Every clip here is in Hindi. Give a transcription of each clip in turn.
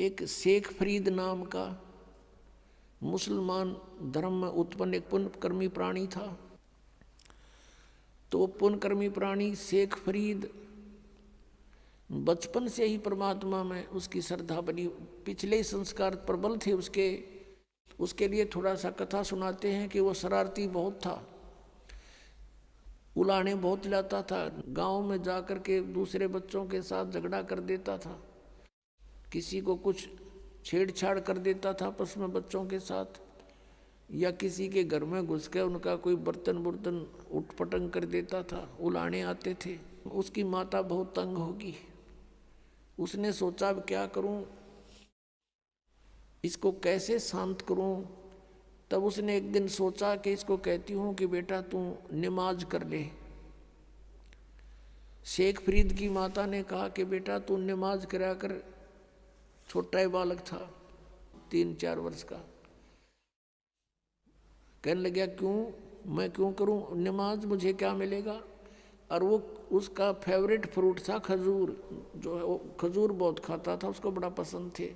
एक शेख फरीद नाम का मुसलमान धर्म में उत्पन्न एक पुण्यकर्मी प्राणी था। तो पुण्यकर्मी प्राणी शेख फरीद बचपन से ही परमात्मा में उसकी श्रद्धा बनी, पिछले संस्कार प्रबल थे उसके लिए थोड़ा सा कथा सुनाते हैं कि वो शरारती बहुत था, उलाने बहुत लाता था, गांव में जाकर के दूसरे बच्चों के साथ झगड़ा कर देता था, किसी को कुछ छेड़छाड़ कर देता था आपस में बच्चों के साथ, या किसी के घर में घुस के उनका कोई बर्तन उठपटंग कर देता था, उलाने आते थे। उसकी माता बहुत तंग होगी, उसने सोचा अब क्या करूं, इसको कैसे शांत करूं। तब उसने एक दिन सोचा कि इसको कहती हूं कि बेटा तू नमाज कर ले। शेख फरीद की माता ने कहा कि बेटा तू नमाज करा कर। छोटा ही बालक था, 3-4 वर्ष का। कहने लगा क्यों, मैं क्यों करूं नमाज, मुझे क्या मिलेगा। और वो उसका फेवरेट फ्रूट था खजूर, जो है वो खजूर बहुत खाता था, उसको बड़ा पसंद थे।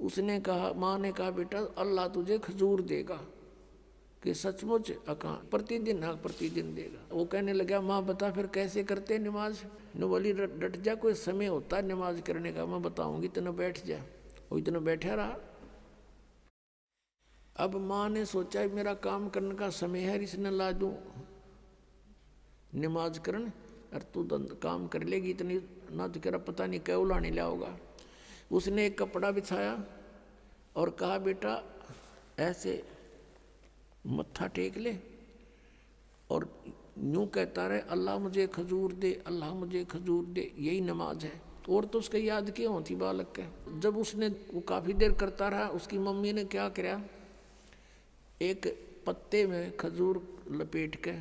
उसने कहा, माँ ने कहा बेटा अल्लाह तुझे खजूर देगा, कि सचमुच अका प्रतिदिन देगा। वो कहने लगा माँ बता फिर कैसे करते नमाज। न बोली डट जा, कोई समय होता है नमाज करने का, मैं बताऊंगी, इतना बैठ जा। वो इतना बैठा रहा। अब माँ ने सोचा मेरा काम करने का समय है, इसने ला दूं नमाज करन, और तू काम कर लेगी इतनी ना, तो कह रहा पता नहीं क्या उलाने लाओगा। उसने एक कपड़ा बिछाया और कहा बेटा ऐसे मत्था टेक ले और यूं कहता रहे अल्लाह मुझे खजूर दे, अल्लाह मुझे खजूर दे, यही नमाज है। और तो उसके याद क्यों होती बालक के। जब उसने वो काफ़ी देर करता रहा, उसकी मम्मी ने क्या किया, एक पत्ते में खजूर लपेट के,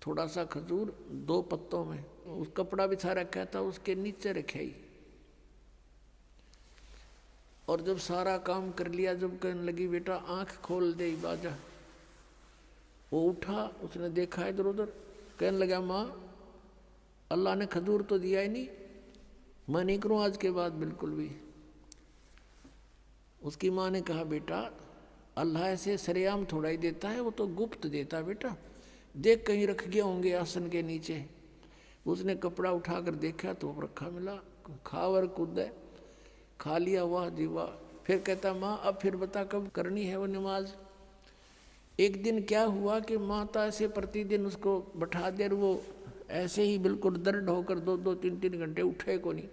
थोड़ा सा खजूर 2 पत्तों में उस कपड़ा बिछा रखा था, उसके नीचे रखे। और जब सारा काम कर लिया, जब कहने लगी बेटा आंख खोल दे बाजा, वो उठा, उसने देखा इधर उधर, कहने लगा माँ अल्लाह ने खजूर तो दिया ही नहीं, मैं नहीं करूँ आज के बाद बिल्कुल भी। उसकी माँ ने कहा बेटा अल्लाह ऐसे सरेआम थोड़ा ही देता है, वो तो गुप्त देता है बेटा, देख कहीं रख गए होंगे आसन के नीचे। उसने कपड़ा उठाकर देखा तो रखा मिला, खावर कूद खा लिया, वाह जी वाह। फिर कहता माँ अब फिर बता कब करनी है वो नमाज। एक दिन क्या हुआ कि माता ऐसे प्रतिदिन उसको बैठा दे, वो ऐसे ही बिल्कुल दर्द होकर 2-2, 3-3 घंटे उठे को नहीं।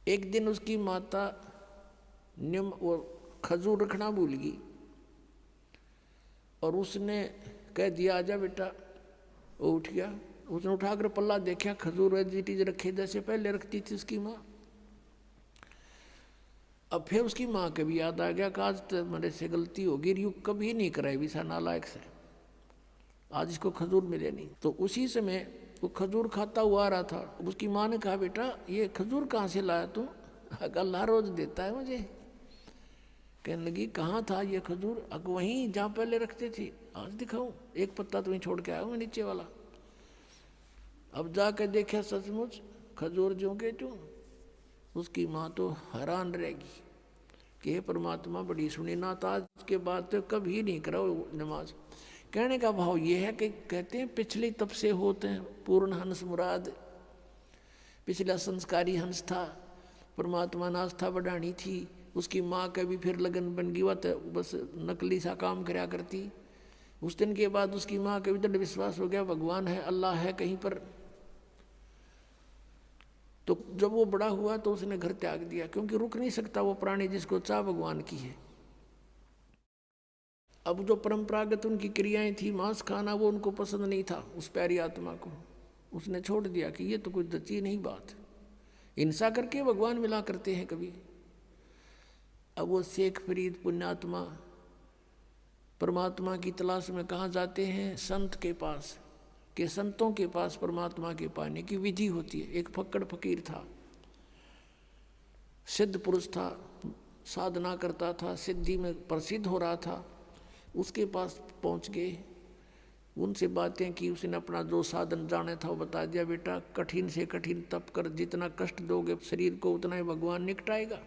एक दिन उसकी माता वो खजूर रखना भूल गई और उसने कह दिया आजा बेटा। वो उठ गया, उसने उठाकर पल्ला देखा, खजूर चीज रखे जैसे पहले रखती थी उसकी माँ। अब फिर उसकी माँ के भी याद आ गया कि आज तो मेरे से गलती होगी, यू कभी नहीं कराई भी सा नालायक से, आज इसको खजूर मिले नहीं। तो उसी समय वो खजूर खाता हुआ आ रहा था। उसकी माँ ने कहा बेटा ये खजूर कहाँ से लाया तू, अल्लाह रोज देता है मुझे। कहने लगी कहाँ था ये खजूर, अग वहीं जहाँ पहले रखते थे, आज दिखाऊं, एक पत्ता तुम्हें छोड़ के आया हूँ नीचे वाला। अब जाकर देखा सचमुच खजूर ज्यों के त्यों। उसकी माँ तो हैरान रहेगी कि हे परमात्मा बड़ी सुनी ना, तो आज के बाद तो कभी नहीं करा नमाज। कहने का भाव ये है कि कहते हैं पिछले तब से होते हैं पूर्ण हंस मुराद। पिछला संस्कारी हंस था, परमात्मा ने आस्था बढ़ानी थी। उसकी माँ का भी फिर लगन बन गई, तो बस नकली सा काम कराया करती। उस दिन के बाद उसकी माँ का भी दृढ़ विश्वास हो गया भगवान है, अल्लाह है कहीं पर। तो जब वो बड़ा हुआ तो उसने घर त्याग दिया, क्योंकि रुक नहीं सकता वो प्राणी जिसको चाह भगवान की है। अब जो परंपरागत उनकी क्रियाएं थी, मांस खाना, वो उनको पसंद नहीं था उस प्यारी आत्मा को। उसने छोड़ दिया कि ये तो कुछ जची नहीं बात, हिंसा करके भगवान मिला करते हैं कभी। अब वो शेख फरीद पुण्यात्मा परमात्मा की तलाश में कहाँ जाते हैं, संत के पास, कि संतों के पास परमात्मा के पाने की विधि होती है। एक फक्कड़ फकीर था, सिद्ध पुरुष था, साधना करता था, सिद्धि में प्रसिद्ध हो रहा था। उसके पास पहुंच गए, उनसे बातें की, उसने अपना जो साधन जाने था वो बता दिया, बेटा कठिन से कठिन तप कर, जितना कष्ट दोगे शरीर को उतना ही भगवान निकटाएगा।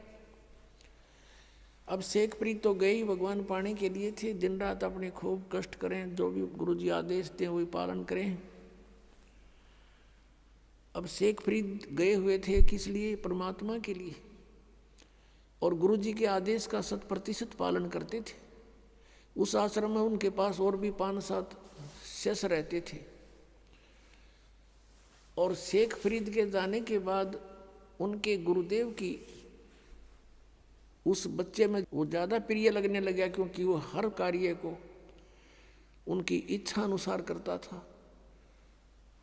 अब शेखप्रीत तो गए ही भगवान पाने के लिए थे, दिन रात अपने खूब कष्ट करें, जो भी गुरुजी आदेश दें वही पालन करें। अब शेखप्रीत गए हुए थे किस लिए? परमात्मा के लिए, और गुरुजी के आदेश का 100% पालन करते थे। उस आश्रम में उनके पास और भी 5-7 शिष्य रहते थे, और शेखप्रीत के जाने के बाद उनके गुरुदेव की उस बच्चे में वो ज़्यादा प्रिय लगने लगा, क्योंकि वो हर कार्य को उनकी इच्छा अनुसार करता था।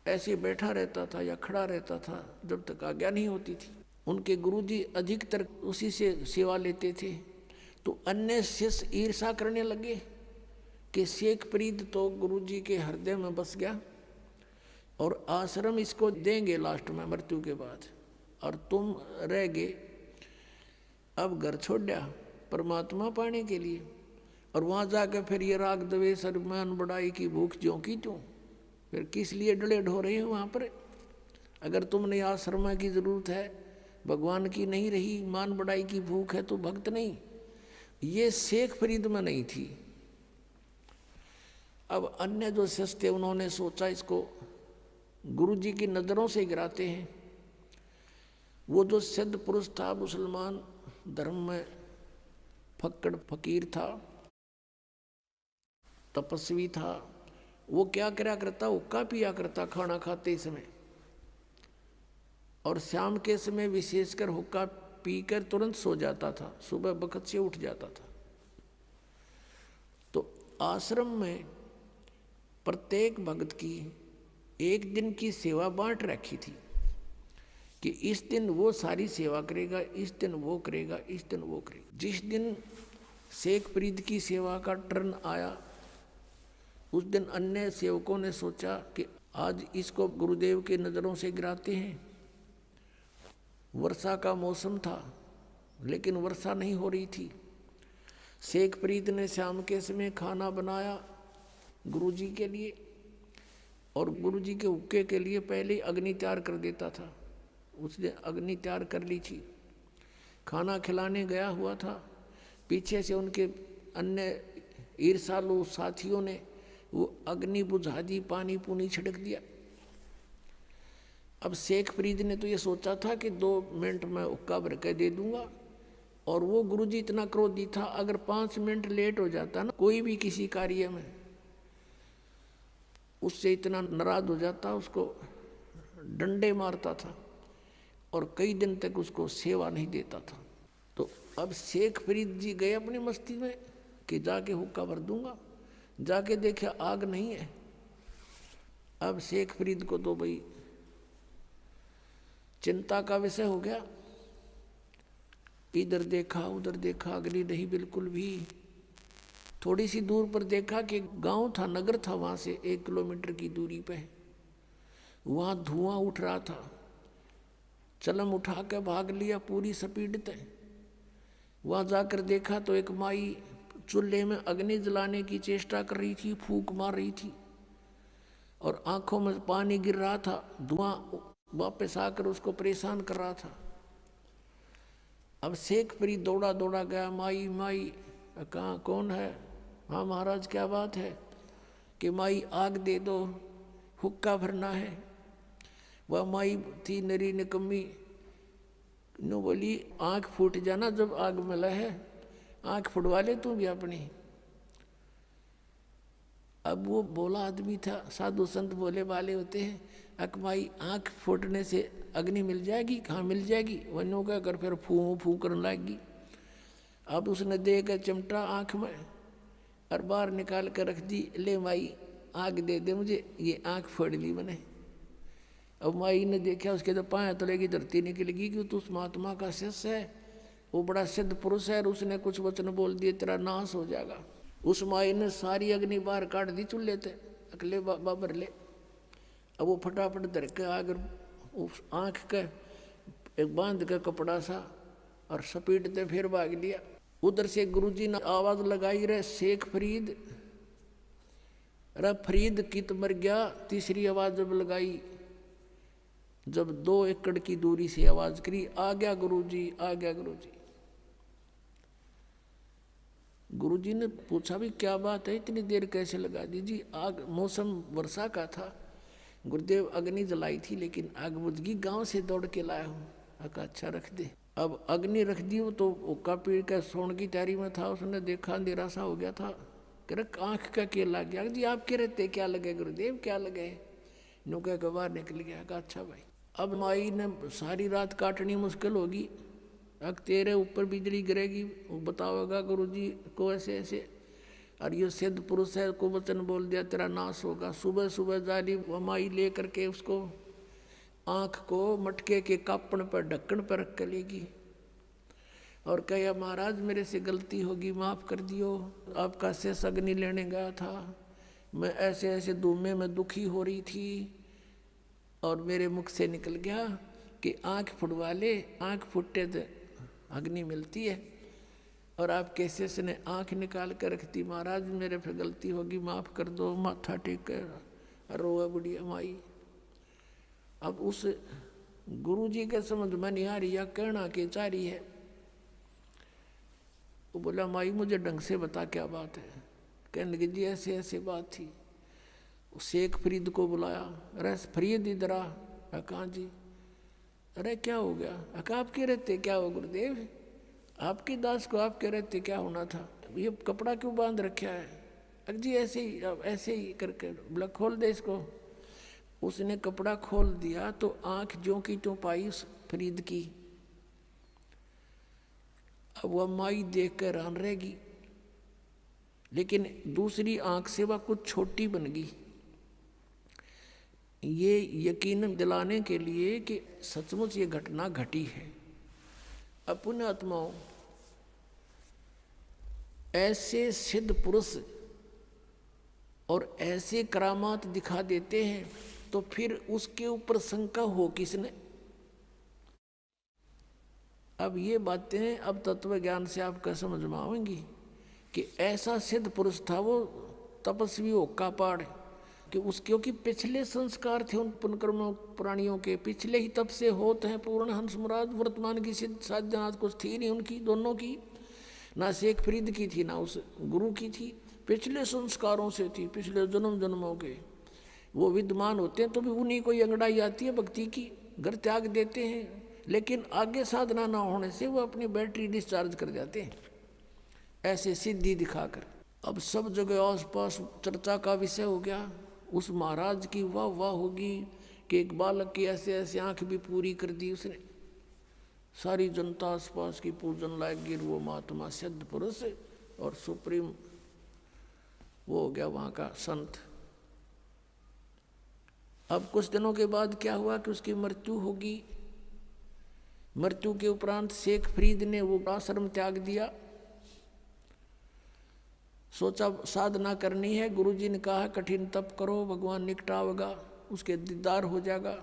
ऐसे बैठा रहता था या खड़ा रहता था जब तक आज्ञा नहीं होती थी। उनके गुरुजी अधिकतर उसी से सेवा लेते थे, तो अन्य शिष्य ईर्षा करने लगे कि शेखप्रीत तो गुरुजी के हृदय में बस गया और आश्रम इसको देंगे लास्ट में मृत्यु के बाद, और तुम रह गए अब घर छोड़ दिया परमात्मा पाने के लिए, और वहाँ जाकर फिर ये राग द्वेष अभिमान बढ़ाई की भूख ज्यों की त्यों, फिर किस लिए डले ढो रहे हो वहाँ पर? अगर तुमने आश्रमा की जरूरत है, भगवान की नहीं रही, मान बढ़ाई की भूख है, तो भक्त नहीं। ये शेखप्रीत में नहीं थी। अब अन्य जो शिष्य थे उन्होंने सोचा इसको गुरुजी की नज़रों से गिराते हैं। वो जो सिद्ध पुरुष था, मुसलमान धर्म में फक्कड़ फकीर था, तपस्वी था, वो क्या करा करता? हुक्का पिया करता खाना खाते समय, और शाम के समय विशेषकर हुक्का पीकर तुरंत सो जाता था, सुबह बखत से उठ जाता था। तो आश्रम में प्रत्येक भक्त की एक दिन की सेवा बांट रखी थी कि इस दिन वो सारी सेवा करेगा, इस दिन वो करेगा, इस दिन वो करेगा। जिस दिन शेखप्रीत की सेवा का टर्न आया, उस दिन अन्य सेवकों ने सोचा कि आज इसको गुरुदेव के नज़रों से गिराते हैं। वर्षा का मौसम था, लेकिन वर्षा नहीं हो रही थी। शेखप्रीत ने शाम के समय खाना बनाया गुरुजी के लिए, और गुरुजी के हुक्के के लिए पहले अग्नि तैयार कर देता था। उसने अग्नि तैयार कर ली थी, खाना खिलाने गया हुआ था। पीछे से उनके अन्य ईर्षालु साथियों ने वो अग्नि बुझा दी, पानी पूनी छिड़क दिया। अब शेखप्रीत ने तो ये सोचा था कि 2 मिनट में हुक्का भर के दे दूंगा, और वो गुरुजी इतना क्रोधी था, अगर 5 मिनट लेट हो जाता ना कोई भी किसी कार्य में, उससे इतना नाराज हो जाता, उसको डंडे मारता था और कई दिन तक उसको सेवा नहीं देता था। तो अब शेखप्रीत जी गए अपनी मस्ती में कि जाके हुक्का भर दूंगा, जाके देखे आग नहीं है। अब शेखप्रीत को तो भाई चिंता का विषय हो गया, इधर देखा उधर देखा, अग्नि नहीं बिल्कुल भी। थोड़ी सी दूर पर देखा कि गांव था, नगर था, वहां से 1 किलोमीटर की दूरी पे वहां धुआं उठ रहा था। चलम उठा के भाग लिया पूरी स्पीड पे। वहां जाकर देखा तो एक माई चूल्हे में अग्नि जलाने की चेष्टा कर रही थी, फूंक मार रही थी, और आंखों में पानी गिर रहा था। धुआं वापस आकर उसको परेशान कर रहा था। अब शेखप्रीत दौड़ा दौड़ा गया, माई माई कहाँ, कौन है? हाँ महाराज क्या बात है? कि माई आग दे दो, हुक्का भरना है। वह माई थी नरी निकम्मी, नो बोली आँख फूट जाना जब आग में लहे, आँख फुटवा ले तू भी अपनी। अब वो बोला आदमी था, साधु संत बोले वाले होते हैं, अकमाई आँख फूटने से अग्नि मिल जाएगी? कहाँ मिल जाएगी? वनो क्या कर फिर फू फू करने लगी। अब उसने दे कर चिमटा आँख में और बाहर निकाल कर रख दी, ले माई आग दे दे मुझे, ये आँख फोड़ ली मैंने। अब माई ने देखा, उसके तो पाँव तलेगी धरती निकलेगी कि तो उस महात्मा का शिष्य है, वो बड़ा सिद्ध पुरुष है, और उसने कुछ वचन बोल दिए तेरा नाश हो जाएगा। उस माई ने सारी अग्नि बाहर काट दी चूल्हे थे, अकले बाबर ले। अब वो फटाफट धर के आग उस आँख के एक बांध के कपड़ा सा और स्पीड से फिर भाग लिया। उधर से गुरुजी ने आवाज लगाई रहे, शेखप्रीत अरे फरीद कित मर गया, तीसरी आवाज जब लगाई, जब 2 एकड़ की दूरी से आवाज करी, आ गया गुरुजी, आ गया गुरुजी। गुरुजी ने पूछा भी क्या बात है, इतनी देर कैसे लगा दी? जी आग, मौसम वर्षा का था, गुरुदेव अग्नि जलाई थी लेकिन आग बुझ गई, गांव से दौड़ के लाया हूँ। अका अच्छा रख दे। अब अग्नि रख दी तो ओका पीड़ के सोने की तैयारी में था, उसने देखा अंधेरा सा हो गया था, कह रहा आँख का क्या लग गया? जी आपके रहते क्या लगे गुरुदेव, क्या लगे? नुके के बाहर निकल गया। कहा अच्छा भाई। अब माई ने सारी रात काटनी मुश्किल होगी, अब तेरे ऊपर बिजली गिरेगी, वो बताओगा गुरुजी को ऐसे ऐसे, और ये सिद्ध पुरुष है को वचन बोल दिया तेरा नाश होगा। सुबह सुबह जाली माई ले करके उसको आँख को मटके के कापण पर ढक्कन पर रख कर लेगी और कहे महाराज मेरे से गलती होगी, माफ़ कर दियो, आपका शेष अग्नि लेने गया था, मैं ऐसे ऐसे धूमे में दुखी हो रही थी और मेरे मुख से निकल गया कि आँख फुटवा ले, आँख फुटते तो अग्नि मिलती है, और आपके शेष ने आँख निकाल कर रख दी। महाराज मेरे पे गलती होगी, माफ़ कर दो। माथा टेक कर रोए बुढ़िया माई। अब उस गुरुजी के समझ में नहीं आ रही या कहना के चाह रही है। वो बोला माई मुझे ढंग से बता क्या बात है। कहने लगे जी ऐसे ऐसे बात थी। शेख फरीद को बुलाया, अरे फरीद इधर आ। कहाँ जी? अरे क्या हो गया? अका आपके रहते क्या हो गुरुदेव, आपके दास को आपके रहते क्या होना था, ये कपड़ा क्यों बांध रखा है? अरे जी ऐसे ही करके बोला खोल दे इसको। उसने कपड़ा खोल दिया तो आंख ज्यों की त्यों पाई उस फरीद की। अब वह माई देख कर हैरान रहेगी, लेकिन दूसरी आंख से वह कुछ छोटी बन गई। ये यकीन दिलाने के लिए कि सचमुच ये घटना घटी है। अपने आत्माओं, ऐसे सिद्ध पुरुष और ऐसे करामात दिखा देते हैं तो फिर उसके ऊपर शंका हो किसने? अब ये बातें अब तत्व ज्ञान से आपका समझ में आएंगी कि ऐसा सिद्ध पुरुष था वो तपस्वी होका पाड़ कि उसके क्योंकि पिछले संस्कार थे उन पुनकर्म प्राणियों के, पिछले ही तप से होते हैं पूर्ण हंस मुराद। वर्तमान की सिद्ध साधना कुछ थी नहीं उनकी, दोनों की, ना शेख फरीद की थी ना उस गुरु की थी, पिछले संस्कारों से थी, पिछले जन्म जन्मों के वो विद्यमान होते हैं। तो भी उन्हीं को अंगड़ाई आती है भक्ति की, घर त्याग देते हैं, लेकिन आगे साधना ना होने से वो अपनी बैटरी डिस्चार्ज कर जाते हैं ऐसे सिद्धि दिखाकर। अब सब जगह आस पास चर्चा का विषय हो गया। उस महाराज की वाह वाह होगी कि एक बालक की ऐसे ऐसे आंख भी पूरी कर दी उसने। सारी जनता आस पास की पूजन लायक गिर, वो महात्मा सिद्ध पुरुष और सुप्रीम वो हो गया वहाँ का संत। अब कुछ दिनों के बाद क्या हुआ कि उसकी मृत्यु होगी। मृत्यु के उपरांत शेख फरीद ने वो आश्रम त्याग दिया, सोचा साधना करनी है। गुरुजी ने कहा कठिन तप करो, भगवान निकटावेगा, उसके दीदार हो जाएगा।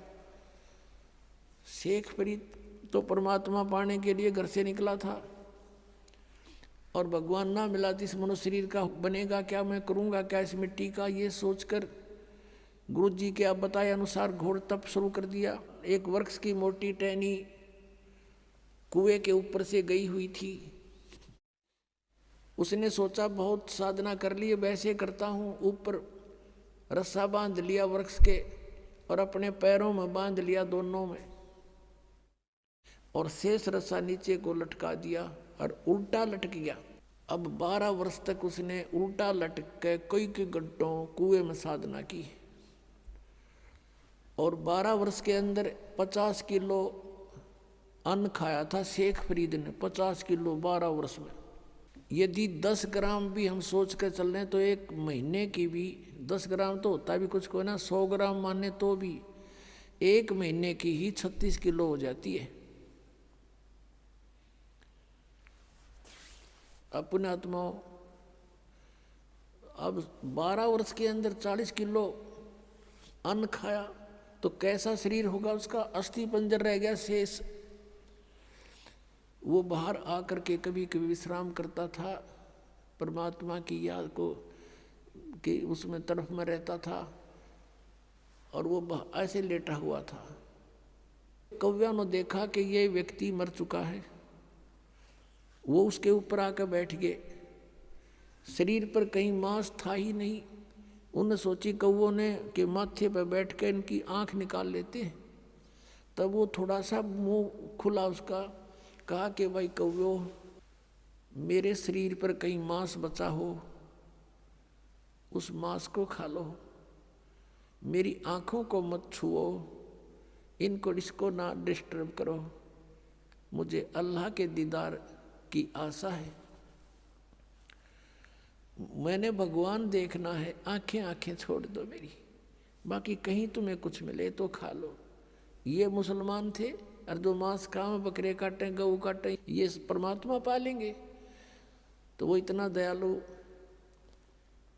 शेख फरीद तो परमात्मा पाने के लिए घर से निकला था और भगवान ना मिला तो इस मनुष्य शरीर का बनेगा क्या, मैं करूँगा क्या इस मिट्टी का, ये सोचकर गुरुजी के आप बताए अनुसार घोर तप शुरू कर दिया। एक वृक्ष की मोटी टहनी कुएं के ऊपर से गई हुई थी। उसने सोचा बहुत साधना कर ली, वैसे करता हूँ। ऊपर रस्सा बांध लिया वृक्ष के और अपने पैरों में बांध लिया दोनों में, और शेष रस्सा नीचे को लटका दिया और उल्टा लटक गया। अब 12 वर्ष तक उसने उल्टा लटक के कई घंटों कुएं में साधना की और 12 वर्ष के अंदर 50 किलो अन्न खाया था शेख फरीद ने। 50 किलो 12 वर्ष में। यदि 10 ग्राम भी हम सोच कर चल रहे हैं तो एक महीने की भी 10 ग्राम तो होता भी कुछ को ना, 100 ग्राम माने तो भी एक महीने की ही 36 किलो हो जाती है। अपने आत्माओं, अब 12 वर्ष के अंदर 40 किलो अन्न खाया तो कैसा शरीर होगा उसका? अस्थि पंजर रह गया शेष। वो बाहर आकर के कभी कभी विश्राम करता था, परमात्मा की याद को कि उसमें तरफ में रहता था और वो ऐसे लेटा हुआ था। कौव्या ने देखा कि ये व्यक्ति मर चुका है, वो उसके ऊपर आकर बैठ गए। शरीर पर कहीं मांस था ही नहीं। उन्हें सोची कौवों ने कि माथे पर बैठ कर इनकी आंख निकाल लेते हैं। तब वो थोड़ा सा मुंह खुला उसका, कहा कि भाई कौवो, मेरे शरीर पर कहीं मांस बचा हो, उस मांस को खा लो, मेरी आंखों को मत छुओ, इसको ना डिस्टर्ब करो, मुझे अल्लाह के दीदार की आशा है, मैंने भगवान देखना है, आंखें छोड़ दो मेरी, बाकी कहीं तुम्हें कुछ मिले तो खा लो। ये मुसलमान थे और जो मांस खाएं, बकरे काटें, गऊ काटें, ये परमात्मा पालेंगे। तो वो इतना दयालु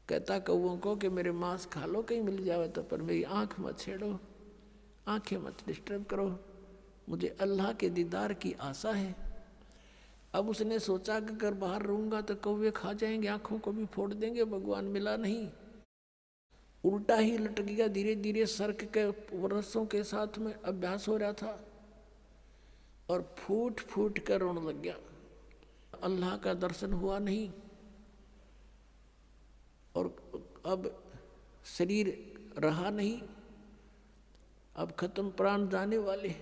कहता कौओं को कि मेरे मांस खा लो कहीं मिल जावे तो, पर मेरी आंख मत छेड़ो, आंखें मत डिस्टर्ब करो, मुझे अल्लाह के दीदार की आशा है। अब उसने सोचा कि अगर बाहर रहूंगा तो कौवे खा जाएंगे, आंखों को भी फोड़ देंगे, भगवान मिला नहीं। उल्टा ही लटक गया। धीरे धीरे सर्क के रस्सों के साथ में अभ्यास हो रहा था और फूट फूट कर रोने लग गया। अल्लाह का दर्शन हुआ नहीं और अब शरीर रहा नहीं, अब खत्म, प्राण जाने वाले,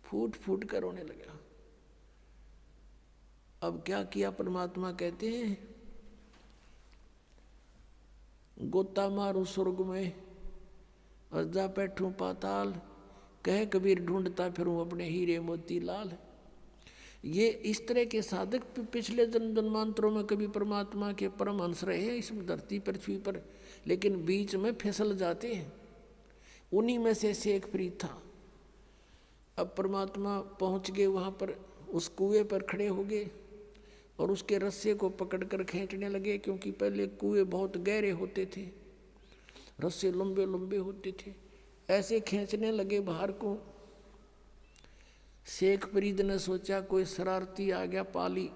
फूट फूट कर रोने लगा। अब क्या किया, परमात्मा कहते हैं गोता मारू स्वर्ग में और जा बैठूं पाताल, कह कबीर ढूंढता फिरूं अपने हीरे मोती लाल। ये इस तरह के साधक पिछले जन्मांतरों में कभी परमात्मा के परमहंस रहे हैं इस धरती पृथ्वी पर, लेकिन बीच में फिसल जाते हैं। उन्हीं में से शेख फरीद था। अब परमात्मा पहुंच गए वहाँ पर, उस कुएं पर खड़े हो गए और उसके रस्से को पकड़कर खींचने लगे, क्योंकि पहले कुएं बहुत गहरे होते थे, रस्से लंबे लंबे होते थे, ऐसे खींचने लगे बाहर को। शेख फरीद ने सोचा कोई शरारती आ गया पाली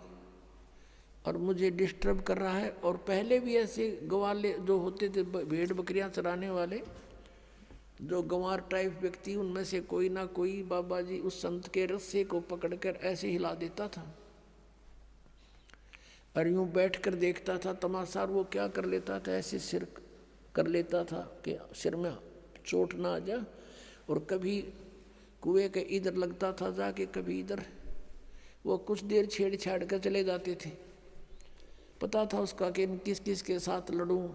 और मुझे डिस्टर्ब कर रहा है। और पहले भी ऐसे गवाले जो होते थे, भेड़ बकरियां चराने वाले, जो गंवार टाइप व्यक्ति, उनमें से कोई ना कोई बाबा जी उस संत के रस्से को पकड़कर ऐसे हिला देता था और यूं बैठ कर देखता था तमाशा। वो क्या कर लेता था, ऐसे सिर कर लेता था कि सिर में चोट ना आ जा, और कभी कुएं के इधर लगता था जाके, कभी इधर। वो कुछ देर छेड़छाड़ कर चले जाते थे। पता था उसका कि किस किस के साथ लड़ूं,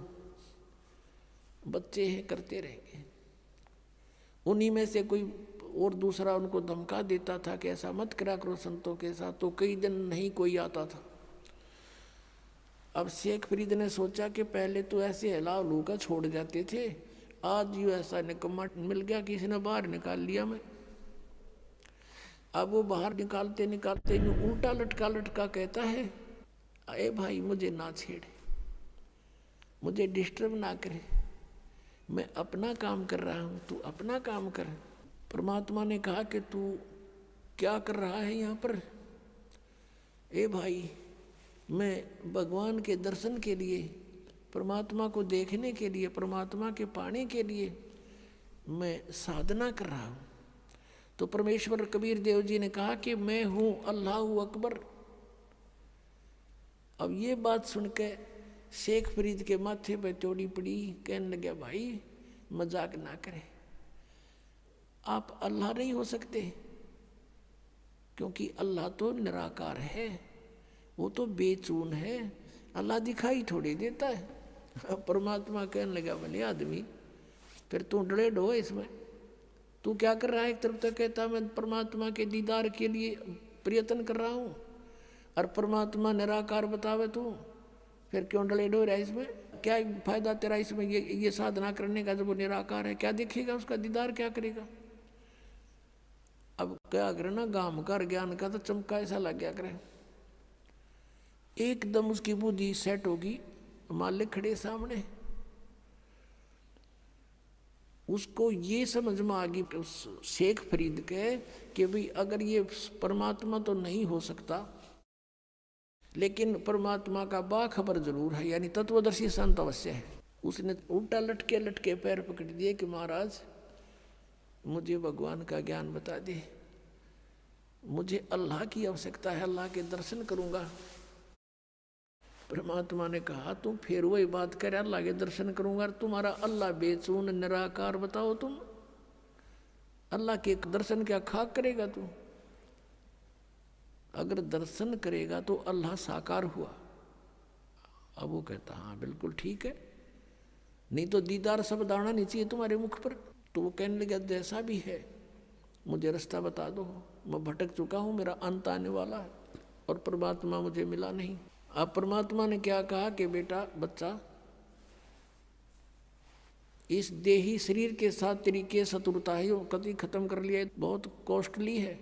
बच्चे हैं, करते रहेंगे। उन्हीं में से कोई और दूसरा उनको धमका देता था कि ऐसा मत करा करो संतों के साथ, तो कई दिन नहीं कोई आता था। अब शेख फरीद ने सोचा कि पहले तो ऐसे हिला लू का छोड़ जाते थे, आज यूँ ऐसा निकम्मा मिल गया, किसी ने बाहर निकाल लिया मैं। अब वो बाहर निकालते निकालते उल्टा लटका लटका कहता है, अरे भाई मुझे ना छेड़, मुझे डिस्टर्ब ना करे, मैं अपना काम कर रहा हूँ, तू अपना काम कर। परमात्मा ने कहा कि तू क्या कर रहा है यहाँ पर? ए भाई, मैं भगवान के दर्शन के लिए, परमात्मा को देखने के लिए, परमात्मा के पाने के लिए मैं साधना कर रहा हूँ। तो परमेश्वर कबीर देव जी ने कहा कि मैं हूँ अल्लाहु अकबर। अब ये बात सुनकर शेख फरीद के माथे पे चोड़ी पड़ी, कहने लगे भाई मजाक ना करें, आप अल्लाह नहीं हो सकते, क्योंकि अल्लाह तो निराकार है, वो तो बेचून है, अल्लाह दिखाई थोड़ी देता है। परमात्मा कहने लगा भले आदमी, फिर तू डरे डो इसमें, तू क्या कर रहा है? एक तरफ तो कहता मैं परमात्मा के दीदार के लिए प्रयत्न कर रहा हूँ और परमात्मा निराकार बतावे तू, फिर क्यों डले डो रहा है इसमें? क्या फायदा तेरा इसमें ये साधना करने का, जब वो निराकार है? क्या देखेगा उसका दीदार, क्या करेगा? अब क्या करे ना, गाम कर ज्ञान का तो चमका ऐसा लग गया करे, एकदम उसकी बुद्धि सेट होगी, मालिक खड़े सामने। उसको ये समझ में आ गई उस शेख फरीद के कि भाई अगर ये परमात्मा तो नहीं हो सकता, लेकिन परमात्मा का बाखबर जरूर है, यानी तत्वदर्शी संत अवश्य है। उसने उल्टा लटके लटके पैर पकड़ दिए कि महाराज मुझे भगवान का ज्ञान बता दे, मुझे अल्लाह की आवश्यकता है, अल्लाह के दर्शन करूंगा। परमात्मा ने कहा तुम फिर वही बात कर, अल्लाह के दर्शन करूंगा, तुम्हारा अल्लाह बेचून निराकार, बताओ तुम अल्लाह के दर्शन क्या खाक करेगा तू? अगर दर्शन करेगा तो अल्लाह साकार हुआ। अब वो कहता हाँ बिल्कुल ठीक है, नहीं तो दीदार शब्द आना नहीं चाहिए तुम्हारे मुख पर। तो वो कहने लगा जैसा भी है मुझे रास्ता बता दो, मैं भटक चुका हूँ, मेरा अंत आने वाला है और परमात्मा मुझे मिला नहीं। अब परमात्मा ने क्या कहा कि बेटा बच्चा, इस देही शरीर के साथ तेरी के शत्रुता है, वो कभी खत्म कर लिया, बहुत कॉस्टली है,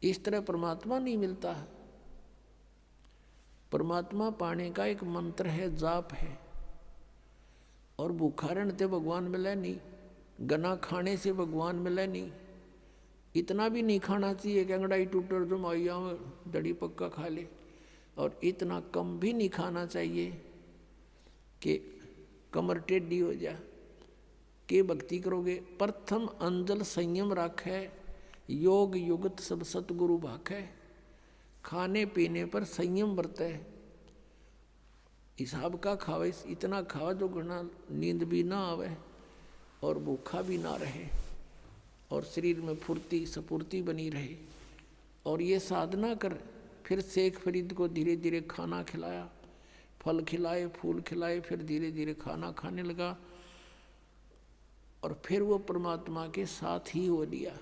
इस तरह परमात्मा नहीं मिलता है। परमात्मा पाने का एक मंत्र है, जाप है, और भूखा रहने से भगवान मिले नहीं, गना खाने से भगवान मिले नहीं, इतना भी नहीं खाना चाहिए कि अंगड़ाई टूटर जो माइया दड़ी पक्का खा ले, और इतना कम भी नहीं खाना चाहिए कि कमर टेढ़ी हो जा के भक्ति करोगे। प्रथम अंजल संयम राखे, योग युगत सब सतगुरु भाखे, खाने पीने पर संयम बरते, हिसाब का खावे, इतना खावा जो घना नींद भी ना आवे और भूखा भी ना रहे और शरीर में फुर्ती सपूर्ति बनी रहे। और ये साधना कर। फिर शेख फरीद को धीरे धीरे खाना खिलाया, फल खिलाए, फूल खिलाए, फिर धीरे धीरे खाना खाने लगा और फिर वो परमात्मा के साथ ही हो लिया।